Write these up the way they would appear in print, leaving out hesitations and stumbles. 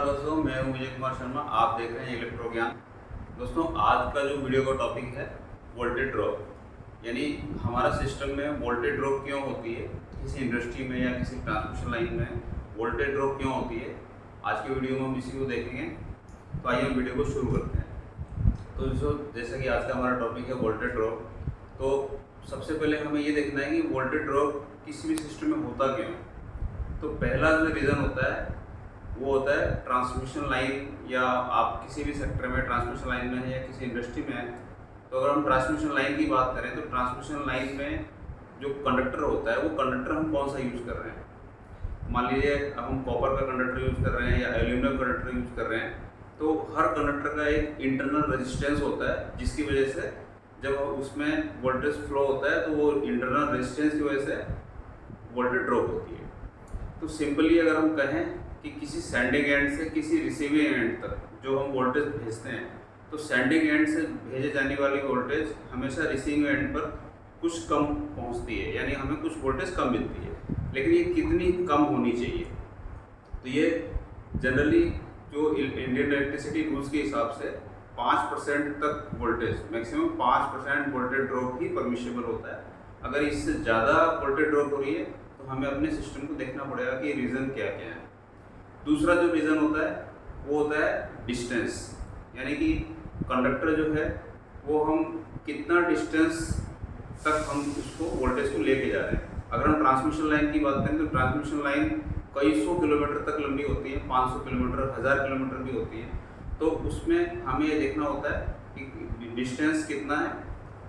दोस्तों, मैं हूं विजय कुमार शर्मा। आप देख रहे हैं इलेक्ट्रो ज्ञान। दोस्तों, आज का जो वीडियो का टॉपिक है वोल्टेज ड्रॉप, यानी हमारा सिस्टम में वोल्टेज ड्रॉप क्यों होती है, किसी इंडस्ट्री में या किसी ट्रांसमिशन लाइन में वोल्टेज ड्रॉप क्यों होती है। आज के वीडियो में हम इसी को देखेंगे। तो आइए हम वीडियो को शुरू करते हैं। तो जैसे कि आज का हमारा टॉपिक है वोल्टेज ड्रॉप, तो सबसे पहले हमें ये देखना है कि वोल्टेज ड्रॉप किसी भी सिस्टम में होता क्यों। तो पहला जो रीज़न होता है वो होता है ट्रांसमिशन लाइन, या आप किसी भी सेक्टर में ट्रांसमिशन लाइन में है या किसी इंडस्ट्री में है। तो अगर हम ट्रांसमिशन लाइन की बात करें तो ट्रांसमिशन लाइन में जो कंडक्टर होता है वो कंडक्टर हम कौन सा यूज़ कर रहे हैं। मान लीजिए अब हम कॉपर का कंडक्टर यूज़ कर रहे हैं या एल्यूमिनियम कंडक्टर यूज़ कर रहे हैं, तो हर कंडक्टर का एक इंटरनल रेजिस्टेंस होता है, जिसकी वजह से जब उसमें वोल्टेज फ्लो होता है तो वो इंटरनल रेजिस्टेंस की वजह से वोल्टेज ड्रॉप होती है। तो सिंपली अगर हम कहें कि किसी सेंडिंग एंड से किसी रिसीविंग एंड तक जो हम वोल्टेज भेजते हैं, तो सेंडिंग एंड से भेजे जाने वाली वोल्टेज हमेशा रिसीविंग एंड पर कुछ कम पहुंचती है, यानी हमें कुछ वोल्टेज कम मिलती है। लेकिन ये कितनी कम होनी चाहिए, तो ये जनरली जो इंडियन इलेक्ट्रिसिटी रूल्स के हिसाब से 5% तक वोल्टेज, मैक्सिमम 5% वोल्टेज ड्रॉप ही परमिशेबल होता है। अगर इससे ज़्यादा वोल्टेज ड्रॉप हो रही है तो हमें अपने सिस्टम को देखना पड़ेगा कि रीज़न क्या क्या है। दूसरा जो रीज़न होता है वो होता है डिस्टेंस, यानी कि कंडक्टर जो है वो हम कितना डिस्टेंस तक हम उसको वोल्टेज को लेके जा रहे हैं। अगर हम ट्रांसमिशन लाइन की बात करें तो ट्रांसमिशन लाइन कई सौ किलोमीटर तक लंबी होती है, 500 किलोमीटर, 1000 किलोमीटर भी होती है। तो उसमें हमें ये देखना होता है कि डिस्टेंस कितना है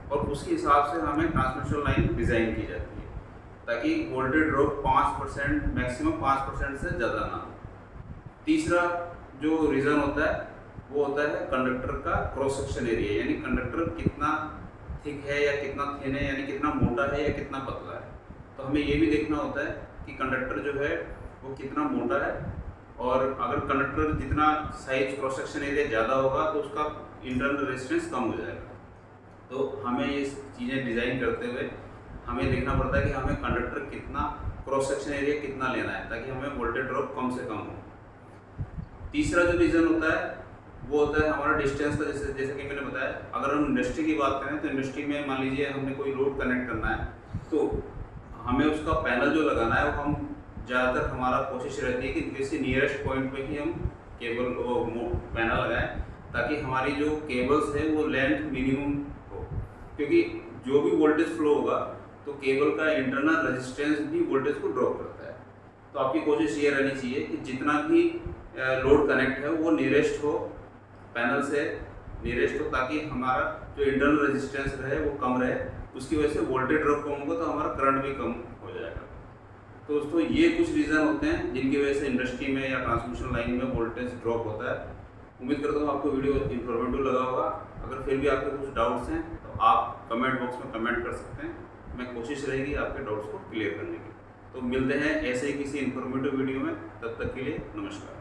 और उसके हिसाब से हमें ट्रांसमिशन लाइन डिज़ाइन की जाती है, ताकि वोल्टेज ड्रॉप 5%, मैक्सिमम 5% से ज़्यादा ना हो। तीसरा जो रीज़न होता है वो होता है कंडक्टर का क्रॉस सेक्शन एरिया, यानी कंडक्टर कितना थिक है या कितना थिन है, यानी कितना मोटा है या कितना पतला है। तो हमें ये भी देखना होता है कि कंडक्टर जो है वो कितना मोटा है, और अगर कंडक्टर जितना साइज क्रॉस सेक्शन एरिया ज़्यादा होगा तो उसका इंटरनल रेजिस्टेंस कम हो जाएगा। तो हमें ये चीज़ें डिज़ाइन करते हुए हमें देखना पड़ता है कि हमें कंडक्टर कितना, क्रॉस सेक्शन एरिया कितना लेना है, ताकि हमें वोल्टेज ड्रॉप कम से कम हो। तीसरा जो रीज़न होता है वो होता है हमारा डिस्टेंस का। जैसे कि मैंने बताया, अगर हम इंडस्ट्री की बात करें तो इंडस्ट्री में मान लीजिए हमने कोई लोड कनेक्ट करना है, तो हमें उसका पैनल जो लगाना है वो हम ज़्यादातर हमारा कोशिश रहती है कि किसी नियरेस्ट पॉइंट पे ही हम केबल पैनल लगाएं, ताकि हमारी जो केबल्स है वो लेंथ मिनिमम हो, क्योंकि जो भी वोल्टेज फ्लो होगा तो केबल का इंटरनल रेजिस्टेंस भी वोल्टेज को ड्रॉप करता है। तो आपकी कोशिश ये रहनी चाहिए कि जितना भी लोड कनेक्ट है वो नियरेस्ट हो, पैनल से नियरेस्ट हो, ताकि हमारा जो इंटरनल रेजिस्टेंस रहे वो कम रहे। उसकी वजह से वोल्टेज ड्रॉप कम होगा तो हमारा करंट भी कम हो जाएगा। तो दोस्तों, ये कुछ रीज़न होते हैं जिनकी वजह से इंडस्ट्री में या ट्रांसमिशन लाइन में वोल्टेज ड्रॉप होता है। उम्मीद करता हूँ आपको वीडियो इन्फॉर्मेटिव लगा होगा। अगर फिर भी आपके कुछ डाउट्स हैं तो आप कमेंट बॉक्स में कमेंट कर सकते हैं। मैं कोशिश रहेगी आपके डाउट्स को क्लियर करने की। तो मिलते हैं ऐसे ही किसी इन्फॉर्मेटिव वीडियो में, तब तक के लिए नमस्कार।